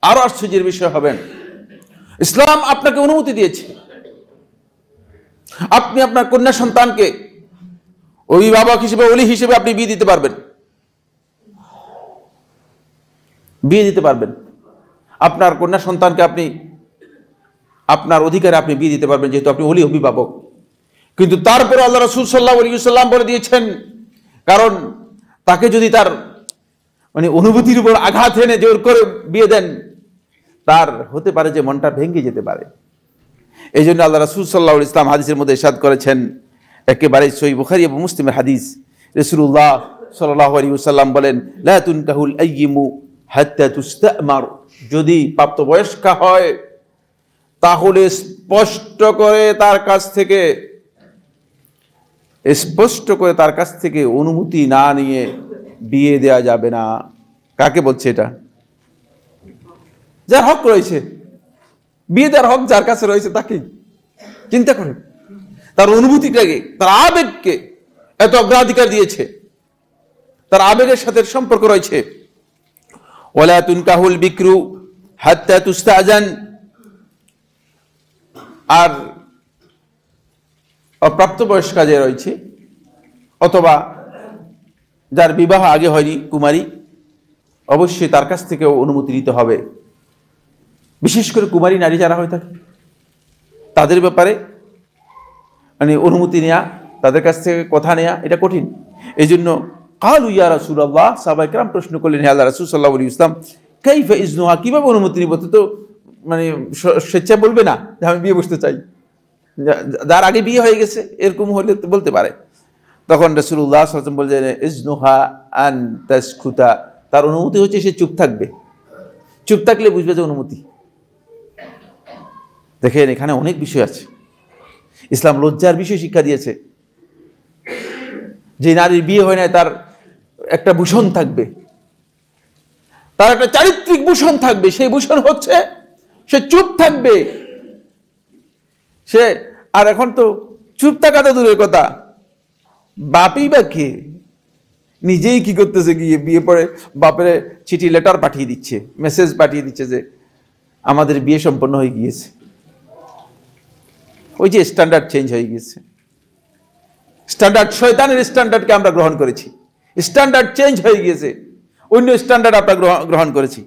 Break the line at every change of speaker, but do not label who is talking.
আরো আশ্চর্যের বিষয় হবেন, ইসলাম আপনাকে অনুমতি দিয়েছে আপনি আপনার কন্যা সন্তানকে অভিভাবক হিসেবে, ওলি হিসেবে আপনি বিয়ে দিতে পারবেন। আপনার কন্যা সন্তানকে আপনি আপনার অধিকারে আপনি বিয়ে দিতে পারবেন, যেহেতু আপনি ওলি অভিভাবক। কিন্তু তারপরে আল্লাহ রাসূল সাল্লাল্লাহু আলাইহি ওয়াসাল্লাম বলে দিয়েছেন, কারণ তাকে যদি তার অনুভূতির উপর আঘাত এনে জোর করে বিয়ে দেন, তার হতে পারে যে মনটা ভেঙে যেতে পারে। এই জন্য আল্লাহ রাসূল সাল্লাল্লাহু আলাইহি ওয়াসাল্লাম হাদিসের মধ্যে ইরশাদ করেছেন, একেবারে সহিহ বুখারী এবং মুসলিমের হাদিস, রাসূলুল্লাহ সাল্লাল্লাহু আলাইহি ওয়াসাল্লাম বলেন, লা তুনকাহুল আইয়িমু হাত্তা তুস্তামার, যদি প্রাপ্তবয়স্কা হয় তাহলে স্পষ্ট করে তার কাছ থেকে অনুমতি না নিয়ে বিয়ে দেয়া যাবে না। কাকে বলছে এটা? যার হক রয়েছে, বিয়ে দেওয়ার হক যার কাছে রয়েছে তাকে চিন্তা করে, তার অনুভূতিটাকে, তার আবেগকে এত অগ্রাধিকার দিয়েছে, তার আবেগের সাথে সম্পর্ক রয়েছে। ওয়ালা তুনকাহুল বিকরু হাত্তা তুস্তাজান, আর অপ্রাপ্তবয়স্কা যে রয়েছে অথবা যার বিবাহ আগে হয়নি, কুমারী, অবশ্যই তার কাছ থেকেও অনুমতি নিতে হবে। বিশেষ করে কুমারী নারী যারা হয়ে থাকে তাদের ব্যাপারে অনুমতি নেওয়া, তাদের কাছ থেকে কথা নেওয়া এটা কঠিন। এই জন্য কালু ইয়া রাসূলুল্লাহ, সাহাবায়ে কেরাম প্রশ্ন করলেন, হে আল্লাহর রাসূল সাল্লাল্লাহু আলাইহি ওয়াসাল্লাম, কাইফা ইজনুহা, কিভাবে অনুমতি নিব? তো স্বেচ্ছায় বলবে না যে আমি বিয়ে বসতে চাই, যার আগে বিয়ে হয়ে গেছে এরকম হলে বলতে পারে। তখন রাসূলুল্লাহ সাল্লাল্লাহু আলাইহি ওয়াসাল্লাম বললেন, ইজনুহা আন তাসকুতা, তার অনুমতি হচ্ছে সে চুপ থাকবে। চুপ থাকলে বুঝবে যে অনুমতি। দেখেন, এখানে অনেক বিষয় আছে। ইসলাম লজ্জার বিষয় শিক্ষা দিয়েছে। যে নারীর বিয়ে হয় না, তার একটা ভূষণ থাকবে, তার একটা চারিত্রিক ভূষণ থাকবে। সেই ভূষণ হচ্ছে সে চুপ থাকবে। সে আর এখন তো চুপ থাকা তো দূরের কথা, বাপই বা কে, নিজেই কি করতেছে, গিয়ে বিয়ে পরে বাপের চিঠি লেটার পাঠিয়ে দিচ্ছে, মেসেজ পাঠিয়ে দিচ্ছে যে আমাদের বিয়ে সম্পন্ন হয়ে গিয়েছে। ওই যে স্ট্যান্ডার্ড চেঞ্জ হয়ে গিয়েছে, স্ট্যান্ডার্ড, শয়তানের স্ট্যান্ডার্ডকে আমরা গ্রহণ করেছি, স্ট্যান্ডার্ড চেঞ্জ হয়ে গিয়েছে, অন্য স্ট্যান্ডার্ড আমরা গ্রহণ করেছি।